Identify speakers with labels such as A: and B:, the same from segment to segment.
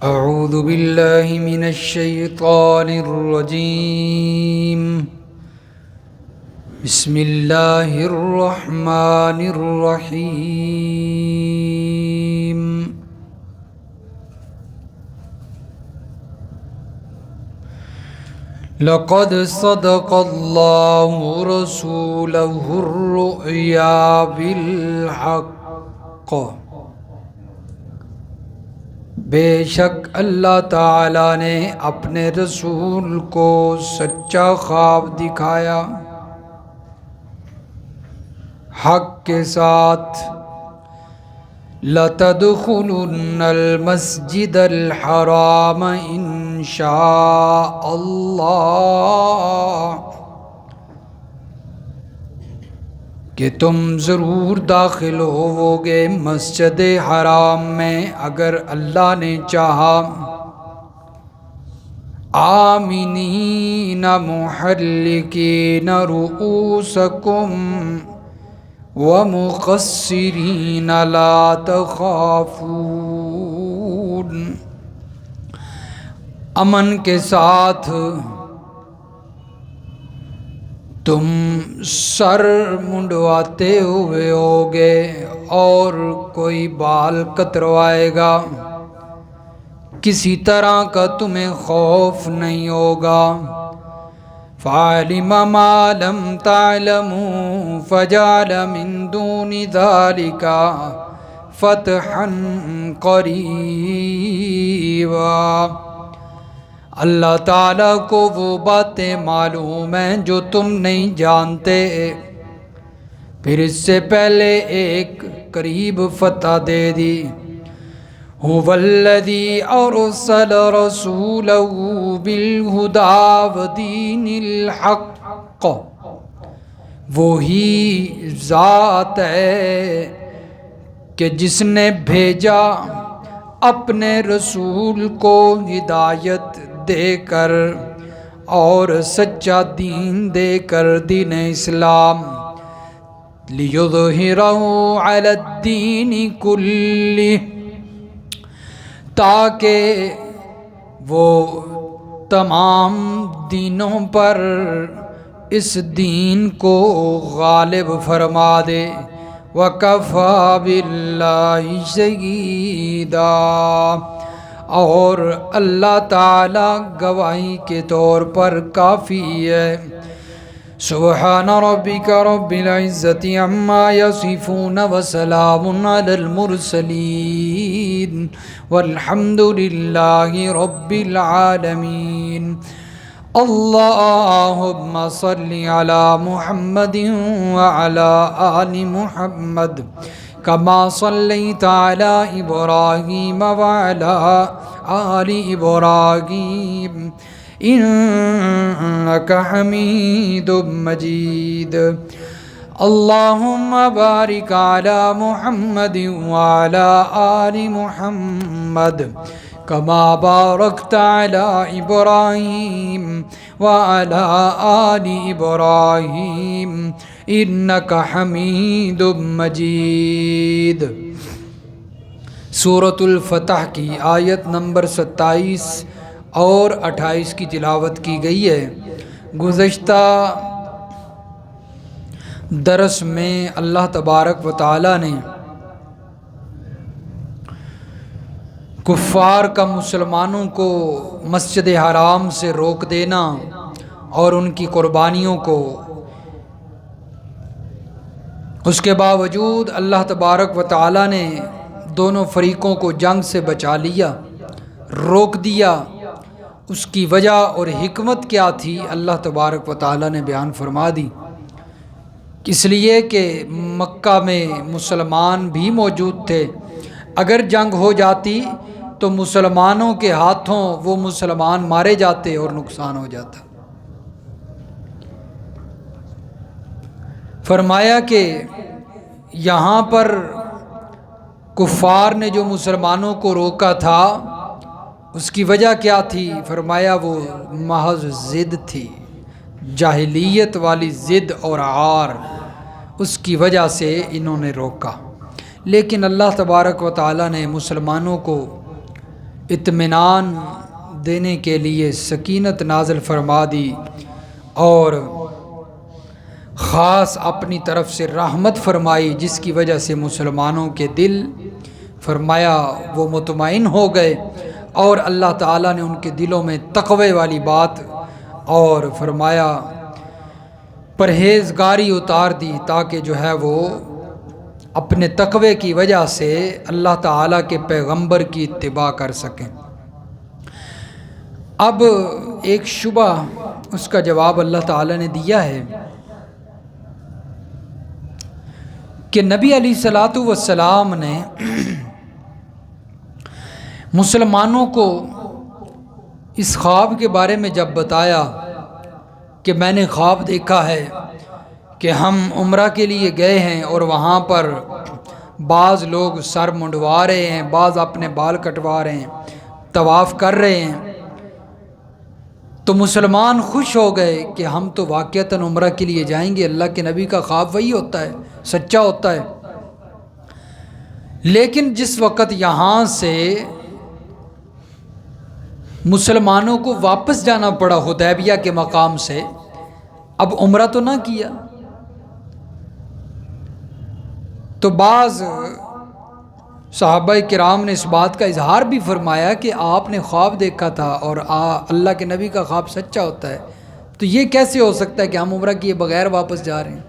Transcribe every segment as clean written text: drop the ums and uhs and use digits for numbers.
A: أعوذ بالله من الشيطان الرجيم. بسم الله الرحمن الرحيم. لقد صدق الله رسوله الرؤيا بالحق. بے شک اللہ تعالیٰ نے اپنے رسول کو سچا خواب دکھایا حق کے ساتھ. لَتَدْخُلُنَّ الْمَسْجِدَ الْحَرَامَ إِنْ شَاءَ اللَّهُ، کہ تم ضرور داخل ہووگے مسجد حرام میں اگر اللہ نے چاہا. آمنین محلقین رؤوسکم ومقصرین لا تخافون، امن کے ساتھ تم سر منڈواتے ہوئے ہوگے اور کوئی بال کتروائے گا، کسی طرح کا تمہیں خوف نہیں ہوگا. فَعَلِمَ مَا لَمْ تَعْلَمُوا فَجَعَلَ مِن دُونِ ذَلِكَ فَتْحًا قَرِيبًا. اللہ تعالیٰ کو وہ باتیں معلوم ہیں جو تم نہیں جانتے، پھر اس سے پہلے ایک قریب فتح دے دی. هو الذی ارسل رسولہ بالہدی ودین الحق، وہی ذات ہے کہ جس نے بھیجا اپنے رسول کو ہدایت دے کر اور سچا دین دے کر دین اسلام. لِیُظْہِرَہُ عَلَى الدِّینِ کُلِّهِ، تاکہ وہ تمام دینوں پر اس دین کو غالب فرما دے. وَكَفَى بِاللَّهِ شَہِیدًا، اور اللہ تعالی گواہی کے طور پر کافی ہے. سبحان ربک رب العزت عما یصفون وسلام علی المرسلین والحمد للہ رب العالمین. اللہم صل علی محمد وعلی آل محمد کما صلیت علی ابراہیم وعلی آل ابراہیم انک حمید مجید. اللہم بارک علی محمد وعلی آل محمد کما بارکت علی ابراہیم وعلی آل ابراہیم انک حمید مجید. سورۃ الفتح کی آیت نمبر 27 اور 28 کی تلاوت کی گئی ہے. گزشتہ درس میں اللہ تبارک و تعالی نے کفار کا مسلمانوں کو مسجد حرام سے روک دینا اور ان کی قربانیوں کو، اس کے باوجود اللہ تبارک و تعالی نے دونوں فریقوں کو جنگ سے بچا لیا، روک دیا. اس کی وجہ اور حکمت کیا تھی اللہ تبارک و تعالی نے بیان فرما دی. اس لیے کہ مکہ میں مسلمان بھی موجود تھے، اگر جنگ ہو جاتی تو مسلمانوں کے ہاتھوں وہ مسلمان مارے جاتے اور نقصان ہو جاتا. فرمایا کہ یہاں پر کفار نے جو مسلمانوں کو روکا تھا اس کی وجہ کیا تھی؟ فرمایا وہ محض ضد تھی، جاہلیت والی ضد اور عار، اس کی وجہ سے انہوں نے روکا. لیکن اللہ تبارک و تعالی نے مسلمانوں کو اطمینان دینے کے لیے سکینت نازل فرما دی اور خاص اپنی طرف سے رحمت فرمائی، جس کی وجہ سے مسلمانوں کے دل فرمایا وہ مطمئن ہو گئے، اور اللہ تعالیٰ نے ان کے دلوں میں تقوی والی بات اور فرمایا پرہیزگاری اتار دی، تاکہ جو ہے وہ اپنے تقوی کی وجہ سے اللہ تعالیٰ کے پیغمبر کی اتباع کر سکیں۔ اب ایک شبہ، اس کا جواب اللہ تعالیٰ نے دیا ہے کہ نبی علیہ الصلاۃ والسلام نے مسلمانوں کو اس خواب کے بارے میں جب بتایا کہ میں نے خواب دیکھا ہے کہ ہم عمرہ کے لیے گئے ہیں اور وہاں پر بعض لوگ سر منڈوا رہے ہیں، بعض اپنے بال کٹوا رہے ہیں، طواف کر رہے ہیں، تو مسلمان خوش ہو گئے کہ ہم تو واقعتاً عمرہ کے لیے جائیں گے۔ اللہ کے نبی کا خواب وہی ہوتا ہے، سچا ہوتا ہے۔ لیکن جس وقت یہاں سے مسلمانوں کو واپس جانا پڑا حدیبیہ کے مقام سے، اب عمرہ تو نہ کیا، تو بعض صحابہ کرام نے اس بات کا اظہار بھی فرمایا کہ آپ نے خواب دیکھا تھا اور اللہ کے نبی کا خواب سچا ہوتا ہے، تو یہ کیسے ہو سکتا ہے کہ ہم عمرہ کیے بغیر واپس جا رہے ہیں؟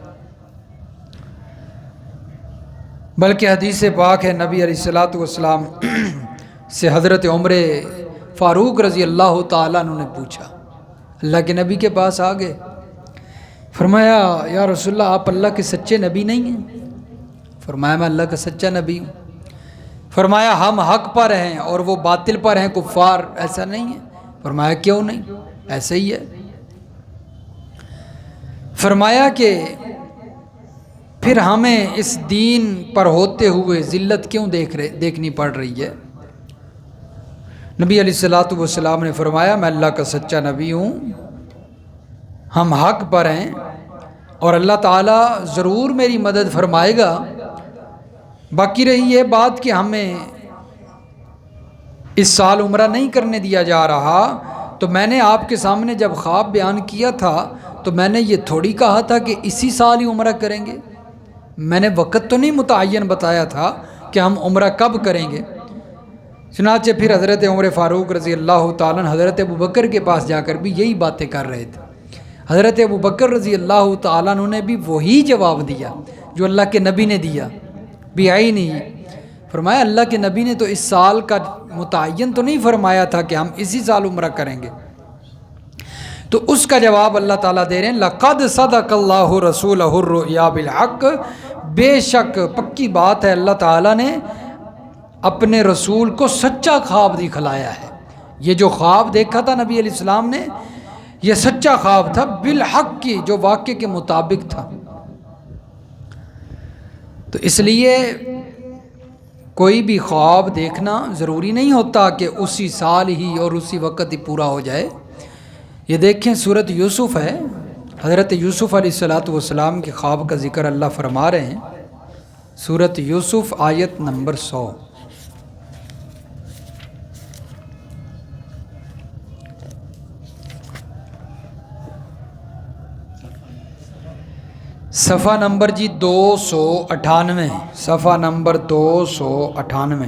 A: بلکہ حدیث پاک ہے، نبی علیہ الصلاۃ والسلام سے حضرت عمر فاروق رضی اللہ تعالیٰ عنہ نے پوچھا، اللہ کے نبی کے پاس آ گئے، فرمایا یا رسول اللہ آپ اللہ کے سچے نبی نہیں ہیں؟ فرمایا میں اللہ کا سچا نبی ہوں۔ فرمایا ہم حق پر ہیں اور وہ باطل پر ہیں کفار، ایسا نہیں ہے؟ فرمایا کیوں نہیں، ایسا ہی ہے۔ فرمایا کہ پھر ہمیں اس دین پر ہوتے ہوئے ذلت کیوں دیکھنی پڑ رہی ہے؟ نبی علیہ الصلاۃ والسلام نے فرمایا میں اللہ کا سچا نبی ہوں، ہم حق پر ہیں اور اللہ تعالیٰ ضرور میری مدد فرمائے گا۔ باقی رہی یہ بات کہ ہمیں اس سال عمرہ نہیں کرنے دیا جا رہا، تو میں نے آپ کے سامنے جب خواب بیان کیا تھا تو میں نے یہ تھوڑی کہا تھا کہ اسی سال ہی عمرہ کریں گے، میں نے وقت تو نہیں متعین بتایا تھا کہ ہم عمرہ کب کریں گے۔ چنانچہ پھر حضرت عمر فاروق رضی اللہ تعالیٰ عنہ حضرت ابوبکر کے پاس جا کر بھی یہی باتیں کر رہے تھے۔ حضرت ابوبکر رضی اللہ تعالیٰ عنہ نے بھی وہی جواب دیا جو اللہ کے نبی نے دیا، بھی آئی نہیں۔ فرمایا اللہ کے نبی نے تو اس سال کا متعین تو نہیں فرمایا تھا کہ ہم اسی سال عمرہ کریں گے، تو اس کا جواب اللہ تعالیٰ دے رہے ہیں لَقَدْ صَدَقَ اللَّهُ رَسُولَهُ الرُّؤْيَا بِالْحَقِّ، بے شک پکی بات ہے اللہ تعالیٰ نے اپنے رسول کو سچا خواب دکھلایا ہے۔ یہ جو خواب دیکھا تھا نبی علیہ السلام نے، یہ سچا خواب تھا بالحق کی، جو واقع کے مطابق تھا۔ تو اس لیے کوئی بھی خواب دیکھنا ضروری نہیں ہوتا کہ اسی سال ہی اور اسی وقت ہی پورا ہو جائے۔ یہ دیکھیں سورۃ یوسف ہے، حضرت یوسف علیہ الصلاۃ والسلام کے خواب کا ذکر اللہ فرما رہے ہیں، سورۃ یوسف آیت نمبر 100۔ صفحہ نمبر جی 298، صفحہ نمبر 298۔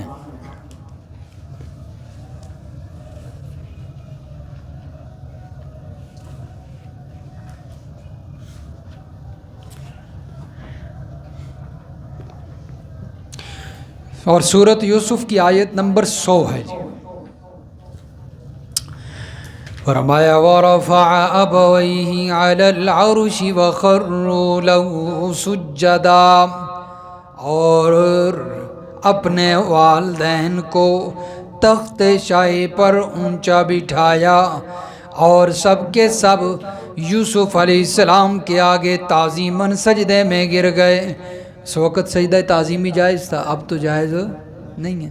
A: اور سورۃ یوسف کی آیت نمبر 100 ہے جی۔ فرمایا وَرَفَعَ أَبَوَيْهِ عَلَى الْعَرْشِ وَخَرُّوا لَهُ سُجَّدًا، اور اپنے والدین کو تخت شاہی پر اونچا بٹھایا اور سب کے سب یوسف علیہ السلام کے آگے تعظیماً سجدے میں گر گئے۔ اس وقت سجدہ تعظیمی جائز تھا، اب تو جائز نہیں ہے۔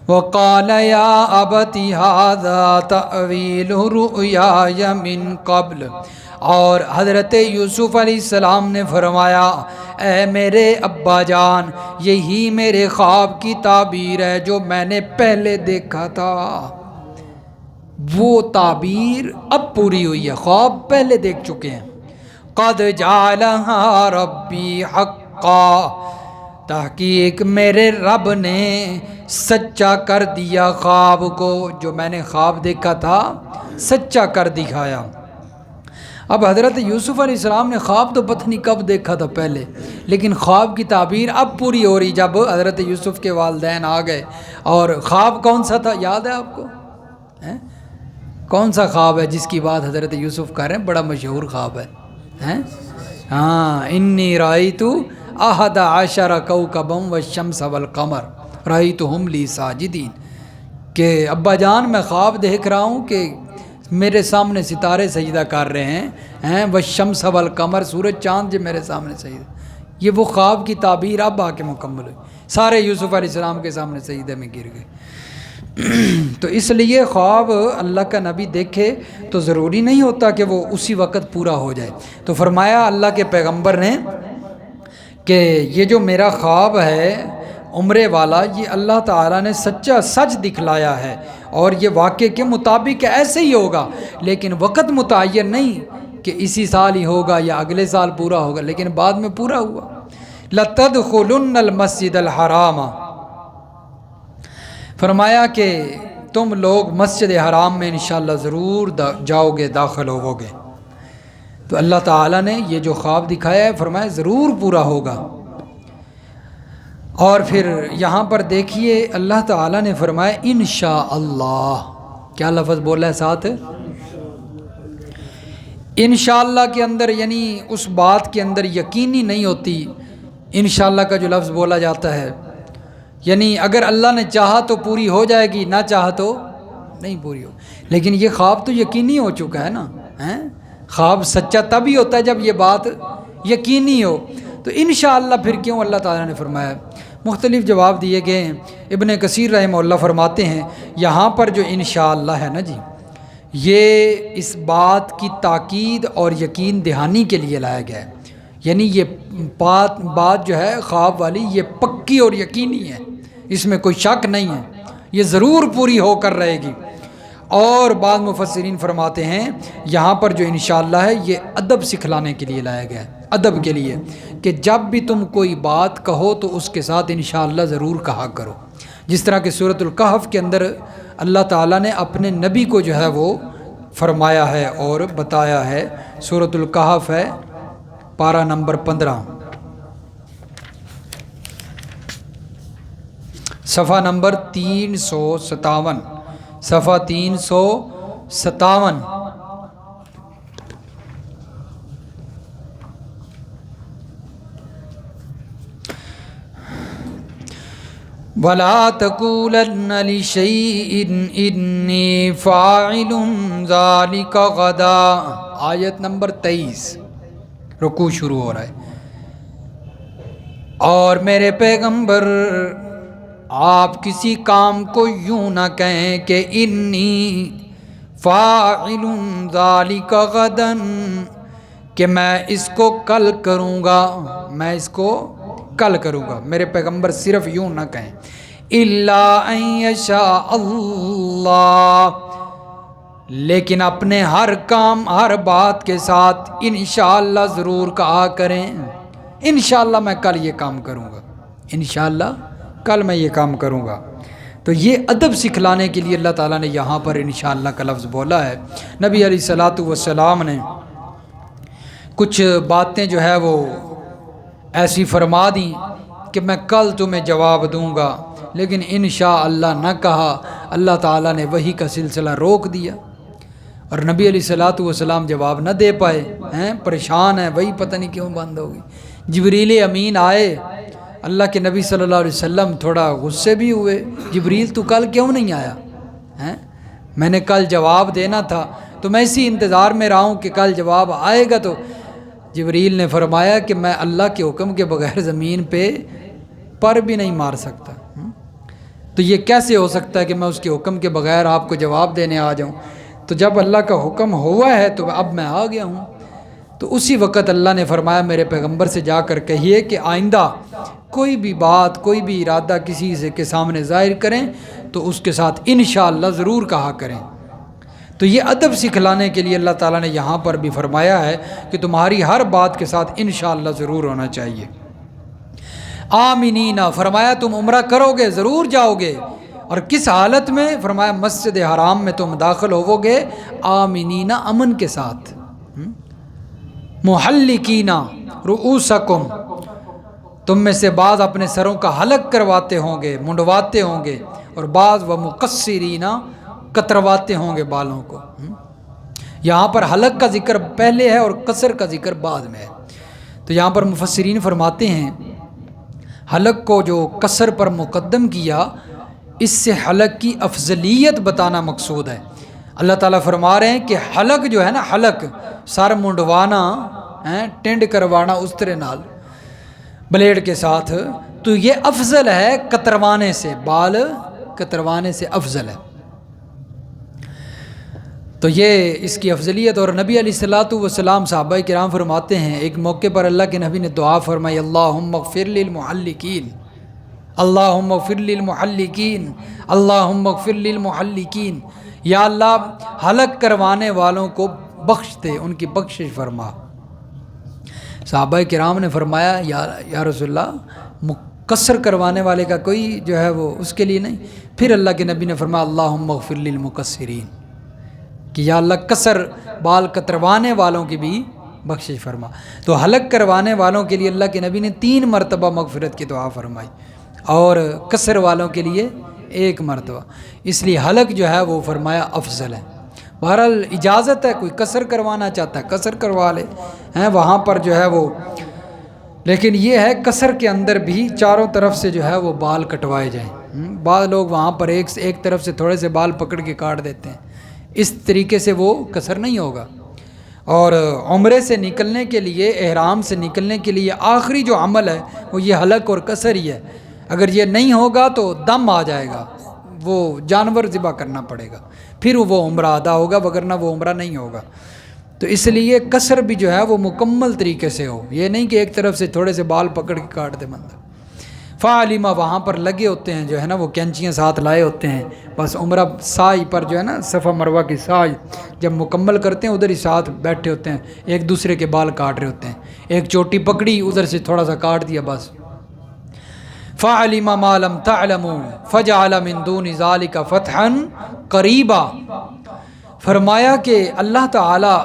A: وَقَالَ يَا أَبَتِ هَذَا تَأْوِيلُ رُؤْيَايَ مِن قَبْلُ، اور حضرت یوسف علیہ السلام نے فرمایا اے میرے ابا جان، یہی میرے خواب کی تعبیر ہے جو میں نے پہلے دیکھا تھا۔ وہ تعبیر اب پوری ہوئی ہے، خواب پہلے دیکھ چکے ہیں۔ قد جعلها ربی حقا، تحقیق میرے رب نے سچا کر دیا خواب کو، جو میں نے خواب دیکھا تھا سچا کر دکھایا۔ اب حضرت یوسف علیہ السلام نے خواب تو پتہ نہیں کب دیکھا تھا پہلے، لیکن خواب کی تعبیر اب پوری ہو رہی جب حضرت یوسف کے والدین آ گئے۔ اور خواب کون سا تھا یاد ہے آپ کو؟ کون سا خواب ہے جس کی بات حضرت یوسف کر رہے ہیں؟ بڑا مشہور خواب ہے، ہاں، انی رأیت احد عشر کوکبا والشمس والقمر رأیتہم لی ساجدین، کہ ابا جان میں خواب دیکھ رہا ہوں کہ میرے سامنے ستارے سجدہ کر رہے ہیں، والشمس والقمر، سورج چاند جو میرے سامنے سجدہ۔ یہ وہ خواب کی تعبیر اب آ کے مکمل ہوئی، سارے یوسف علیہ السلام کے سامنے سجدے میں گر گئے۔ تو اس لیے خواب اللہ کا نبی دیکھے تو ضروری نہیں ہوتا کہ وہ اسی وقت پورا ہو جائے۔ تو فرمایا اللہ کے پیغمبر نے کہ یہ جو میرا خواب ہے عمرے والا، یہ اللہ تعالیٰ نے سچا سچ دکھلایا ہے، اور یہ واقعے کے مطابق ایسے ہی ہوگا، لیکن وقت متعین نہیں کہ اسی سال ہی ہوگا یا اگلے سال پورا ہوگا، لیکن بعد میں پورا ہوا۔ لَتَدْخُلُنَّ الْمَسْجِدَ الْحَرَامَ، فرمایا کہ تم لوگ مسجد حرام میں انشاءاللہ ضرور جاؤ گے، داخل ہوو گے۔ تو اللہ تعالیٰ نے یہ جو خواب دکھایا ہے فرمایا ضرور پورا ہوگا۔ اور پھر یہاں پر دیکھیے اللہ تعالیٰ نے فرمایا انشاءاللہ، کیا لفظ بولا ہے ساتھ؟ انشاءاللہ کے اندر یعنی اس بات کے اندر یقینی نہیں ہوتی انشاءاللہ کا جو لفظ بولا جاتا ہے، یعنی اگر اللہ نے چاہا تو پوری ہو جائے گی، نہ چاہا تو نہیں پوری ہو۔ لیکن یہ خواب تو یقینی ہو چکا ہے نا، خواب سچا تب ہی ہوتا ہے جب یہ بات یقینی ہو۔ تو انشاءاللہ پھر کیوں اللہ تعالیٰ نے فرمایا؟ مختلف جواب دیے گئے ہیں۔ ابن کثیر رحمہ اللہ فرماتے ہیں یہاں پر جو انشاءاللہ ہے نا جی، یہ اس بات کی تاکید اور یقین دہانی کے لیے لایا گیا ہے، یعنی یہ بات جو ہے خواب والی یہ پکی اور یقینی ہے، اس میں کوئی شک نہیں ہے، یہ ضرور پوری ہو کر رہے گی۔ اور بعض مفسرین فرماتے ہیں یہاں پر جو انشاءاللہ ہے یہ ادب سکھلانے کے لیے لایا گیا ہے، ادب کے لیے، کہ جب بھی تم کوئی بات کہو تو اس کے ساتھ انشاءاللہ ضرور کہا کرو۔ جس طرح کہ سورۃ الکہف کے اندر اللہ تعالیٰ نے اپنے نبی کو جو ہے وہ فرمایا ہے اور بتایا ہے۔ سورۃ الکہف ہے پارہ نمبر 15، صفحہ نمبر 357، صفحہ 357۔ وَلَا تَقُولَنَّ لِشَيْءٍ إِنِّي فَاعِلٌ ذَلِكَ غَدًا، آیت نمبر 23، رکوع شروع ہو رہا ہے۔ اور میرے پیغمبر آپ کسی کام کو یوں نہ کہیں کہ انی فاعل ذالک غدا، کہ میں اس کو کل کروں گا، میں اس کو کل کروں گا۔ میرے پیغمبر صرف یوں نہ کہیں، الا ان یشاء اللہ، لیکن اپنے ہر کام ہر بات کے ساتھ انشاءاللہ ضرور کہا کریں، انشاءاللہ میں کل یہ کام کروں گا، انشاءاللہ کل میں یہ کام کروں گا۔ تو یہ ادب سکھلانے کے لیے اللہ تعالیٰ نے یہاں پر انشاءاللہ کا لفظ بولا ہے۔ نبی علیہ الصلاۃ والسلام نے کچھ باتیں جو ہے وہ ایسی فرما دیں کہ میں کل تمہیں جواب دوں گا، لیکن انشاءاللہ نہ کہا، اللہ تعالیٰ نے وحی کا سلسلہ روک دیا، اور نبی علیہ الصلاۃ والسلام جواب نہ دے پائے، پریشان ہیں، وہی پتہ نہیں کیوں بند ہو گئی۔ جبریل امین آئے، اللہ کے نبی صلی اللہ علیہ وسلم تھوڑا غصے بھی ہوئے، جبریل تو کل کیوں نہیں آیا؟ میں نے کل جواب دینا تھا، تو میں اسی انتظار میں رہا ہوں کہ کل جواب آئے گا۔ تو جبریل نے فرمایا کہ میں اللہ کے حکم کے بغیر زمین پہ پر بھی نہیں مار سکتا، تو یہ کیسے ہو سکتا ہے کہ میں اس کے حکم کے بغیر آپ کو جواب دینے آ جاؤں؟ تو جب اللہ کا حکم ہوا ہے تو اب میں آ گیا ہوں، تو اسی وقت اللہ نے فرمایا میرے پیغمبر سے جا کر کہیے کہ آئندہ کوئی بھی بات کوئی بھی ارادہ کسی سے کے سامنے ظاہر کریں تو اس کے ساتھ انشاءاللہ ضرور کہا کریں۔ تو یہ ادب سکھلانے کے لیے اللہ تعالیٰ نے یہاں پر بھی فرمایا ہے کہ تمہاری ہر بات کے ساتھ انشاءاللہ ضرور ہونا چاہیے۔ آمینین، فرمایا تم عمرہ کرو گے، ضرور جاؤ گے، اور کس حالت میں؟ فرمایا مسجد حرام میں تم داخل ہوو گے آمینین، امن کے ساتھ، محلقین رؤوسکم، تم میں سے بعض اپنے سروں کا حلق کرواتے ہوں گے، منڈواتے ہوں گے، اور بعض و مقصرین، کترواتے ہوں گے بالوں کو۔ یہاں پر حلق کا ذکر پہلے ہے اور قصر کا ذکر بعد میں ہے۔ تو یہاں پر مفسرین فرماتے ہیں حلق کو جو قصر پر مقدم کیا، اس سے حلق کی افضلیت بتانا مقصود ہے۔ اللہ تعالیٰ فرما رہے ہیں کہ حلق جو ہے نا، حلق سر منڈوانا، ٹینڈ کروانا اس طرح نال بلیڈ کے ساتھ، تو یہ افضل ہے کتروانے سے، بال کتروانے سے افضل ہے۔ تو یہ اس کی افضلیت، اور نبی علیہ الصلوۃ والسلام صحابہ کرام فرماتے ہیں ایک موقع پر اللہ کے نبی نے دعا فرمائی، اللہم اغفر للمحلقین، اللہم اغفر للمحلقین، اللہم اغفر للمحلقین، یا اللہ حلق کروانے والوں کو بخش دے، ان کی بخشش فرما۔ صحابہ کرام نے فرمایا یا رسول اللہ، قصر کروانے والے کا کوئی جو ہے وہ اس کے لیے نہیں؟ پھر اللہ کے نبی نے فرمایا اللہم اغفر للمقصرین، کہ یا اللہ قصر بال کتروانے والوں کی بھی بخشش فرما۔ تو حلق کروانے والوں کے لیے اللہ کے نبی نے 3 مرتبہ مغفرت کی دعا فرمائی، اور قصر والوں کے لیے 1 مرتبہ، اس لیے حلق جو ہے وہ فرمایا افضل ہے۔ بہرحال اجازت ہے، کوئی قصر کروانا چاہتا ہے قصر کروا لے، وہاں پر جو ہے وہ، لیکن یہ ہے قصر کے اندر بھی چاروں طرف سے جو ہے وہ بال کٹوائے جائیں۔ بعض لوگ وہاں پر ایک طرف سے تھوڑے سے بال پکڑ کے کاٹ دیتے ہیں، اس طریقے سے وہ قصر نہیں ہوگا۔ اور عمرے سے نکلنے کے لیے، احرام سے نکلنے کے لیے آخری جو عمل ہے وہ یہ حلق اور قصر ہی ہے۔ اگر یہ نہیں ہوگا تو دم آ جائے گا، وہ جانور ذبح کرنا پڑے گا، پھر وہ عمرہ ادا ہوگا، وگرنہ وہ عمرہ نہیں ہوگا۔ تو اس لیے قصر بھی جو ہے وہ مکمل طریقے سے ہو، یہ نہیں کہ ایک طرف سے تھوڑے سے بال پکڑ کے کاٹ دے بندہ۔ فعلما، وہاں پر لگے ہوتے ہیں جو ہے نا، وہ کینچیاں ساتھ لائے ہوتے ہیں، بس عمرہ سعی پر جو ہے نا، صفا مروہ کی سعی جب مکمل کرتے ہیں ادھر ہی ساتھ بیٹھے ہوتے ہیں، ایک دوسرے کے بال کاٹ رہے ہوتے ہیں، ایک چوٹی پکڑی ادھر سے تھوڑا سا کاٹ دیا بس۔ فعلم ما لم تعلموا فجعل من دون ذلك فتحا قریبا، فرمایا کہ اللہ تعالیٰ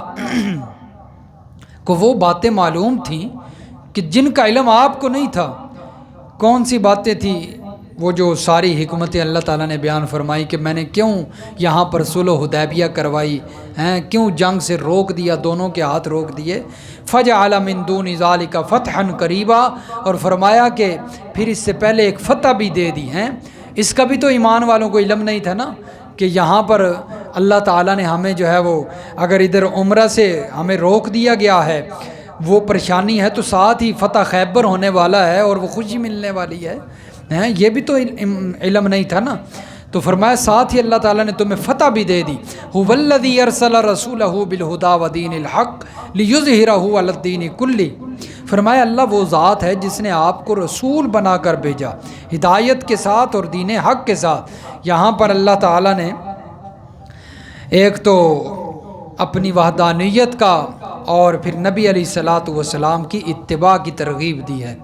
A: کو وہ باتیں معلوم تھیں کہ جن کا علم آپ کو نہیں تھا۔ کون سی باتیں تھیں؟ وہ جو ساری حکمتیں اللہ تعالیٰ نے بیان فرمائی کہ میں نے کیوں یہاں پر صلح حدیبیہ کروائی ہیں، کیوں جنگ سے روک دیا، دونوں کے ہاتھ روک دیے۔ فجعل من دون ذلك فتحا قریبا، اور فرمایا کہ پھر اس سے پہلے ایک فتح بھی دے دی ہیں۔ اس کا بھی تو ایمان والوں کو علم نہیں تھا نا، کہ یہاں پر اللہ تعالیٰ نے ہمیں جو ہے وہ، اگر ادھر عمرہ سے ہمیں روک دیا گیا ہے، وہ پریشانی ہے، تو ساتھ ہی فتح خیبر ہونے والا ہے اور وہ خوشی ملنے والی ہے، یہ بھی تو علم نہیں تھا نا۔ تو فرمایا ساتھ ہی اللہ تعالیٰ نے تمہیں فتح بھی دے دی۔ هو الذی ارسل رسولہ بالہدی ودین الحق لیظہرہ علی الدین کلہ، فرمایا اللہ وہ ذات ہے جس نے آپ کو رسول بنا کر بھیجا ہدایت کے ساتھ اور دین حق کے ساتھ۔ یہاں پر اللہ تعالیٰ نے ایک تو اپنی وحدانیت کا اور پھر نبی علیہ الصلوۃ والسلام کی اتباع کی ترغیب دی ہے،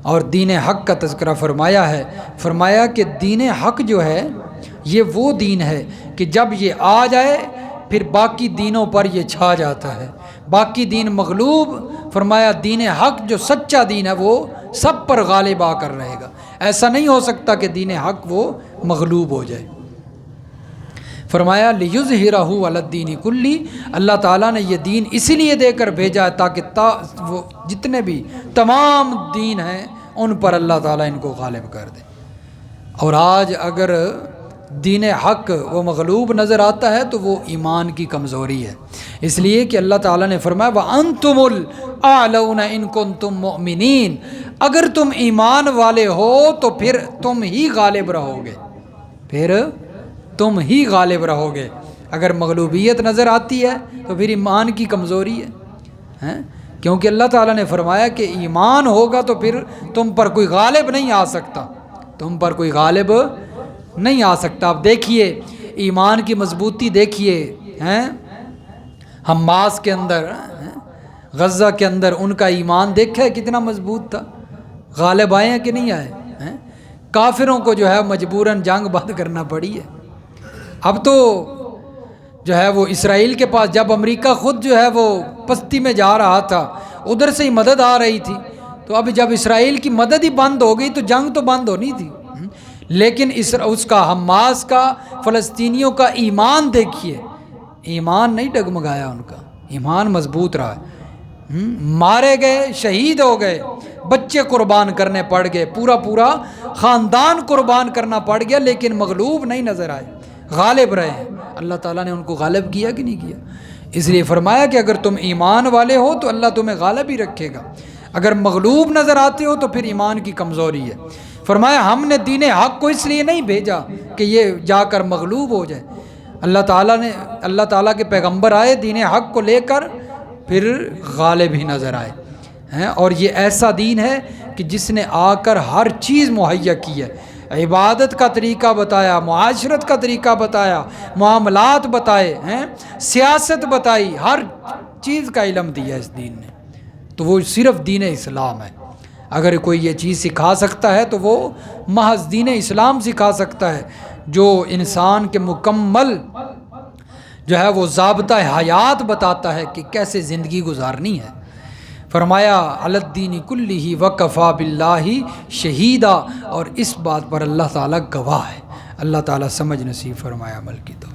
A: اور دین حق کا تذکرہ فرمایا ہے۔ فرمایا کہ دین حق جو ہے یہ وہ دین ہے کہ جب یہ آ جائے پھر باقی دینوں پر یہ چھا جاتا ہے، باقی دین مغلوب۔ فرمایا دین حق جو سچا دین ہے وہ سب پر غالب آ کر رہے گا، ایسا نہیں ہو سکتا کہ دین حق وہ مغلوب ہو جائے۔ فرمایا لیظہرہ علی الدین کلہ، اللہ تعالیٰ نے یہ دین اسی لیے دے کر بھیجا ہے تاکہ وہ جتنے بھی تمام دین ہیں ان پر اللہ تعالیٰ ان کو غالب کر دے۔ اور آج اگر دین حق وہ مغلوب نظر آتا ہے تو وہ ایمان کی کمزوری ہے، اس لیے کہ اللہ تعالیٰ نے فرمایا وَأَنْتُمُ الْأَعْلَوْنَ إِن كُنتُم مُؤْمِنِينَ، اگر تم ایمان والے ہو تو پھر تم ہی غالب رہو گے، پھر تم ہی غالب رہو گے۔ اگر مغلوبیت نظر آتی ہے تو پھر ایمان کی کمزوری ہے۔ ہیں، کیونکہ اللہ تعالیٰ نے فرمایا کہ ایمان ہوگا تو پھر تم پر کوئی غالب نہیں آ سکتا، تم پر کوئی غالب نہیں آ سکتا۔ اب دیکھیے ایمان کی مضبوطی دیکھیے، ہیں حماس کے اندر، غزہ کے اندر ان کا ایمان دیکھا کتنا مضبوط تھا، غالب آئے ہیں کہ نہیں آئے ہیں؟ کافروں کو جو ہے مجبوراً جنگ بند کرنا پڑی ہے۔ اب تو جو ہے وہ اسرائیل کے پاس، جب امریکہ خود جو ہے وہ پستی میں جا رہا تھا، ادھر سے ہی مدد آ رہی تھی، تو اب جب اسرائیل کی مدد ہی بند ہو گئی تو جنگ تو بند ہونی تھی۔ لیکن اس کا حماس کا، فلسطینیوں کا ایمان دیکھیے، ایمان نہیں ڈگمگایا، ان کا ایمان مضبوط رہا ہے۔ مارے گئے، شہید ہو گئے، بچے قربان کرنے پڑ گئے، پورا خاندان قربان کرنا پڑ گیا، لیکن مغلوب نہیں نظر آئے، غالب رہے ہیں۔ اللہ تعالیٰ نے ان کو غالب کیا کہ نہیں کیا؟ اس لیے فرمایا کہ اگر تم ایمان والے ہو تو اللہ تمہیں غالب ہی رکھے گا، اگر مغلوب نظر آتے ہو تو پھر ایمان کی کمزوری ہے۔ فرمایا ہم نے دین حق کو اس لیے نہیں بھیجا کہ یہ جا کر مغلوب ہو جائے، اللہ تعالیٰ کے پیغمبر آئے دین حق کو لے کر، پھر غالب ہی نظر آئے ہیں۔ اور یہ ایسا دین ہے کہ جس نے آ کر ہر چیز مہیا کی ہے، عبادت کا طریقہ بتایا، معاشرت کا طریقہ بتایا، معاملات بتائے ہیں، سیاست بتائی، ہر چیز کا علم دیا اس دین نے۔ تو وہ صرف دین اسلام ہے۔ اگر کوئی یہ چیز سکھا سکتا ہے تو وہ محض دین اسلام سکھا سکتا ہے، جو انسان کے مکمل جو ہے وہ ضابطہ حیات بتاتا ہے کہ کیسے زندگی گزارنی ہے۔ فرمایا علی الدین کلہ وکفیٰ باللہ شہیدا، اور اس بات پر اللہ تعالیٰ گواہ ہے۔ اللہ تعالیٰ سمجھ نصیب فرمایا، عمل کی توفیق۔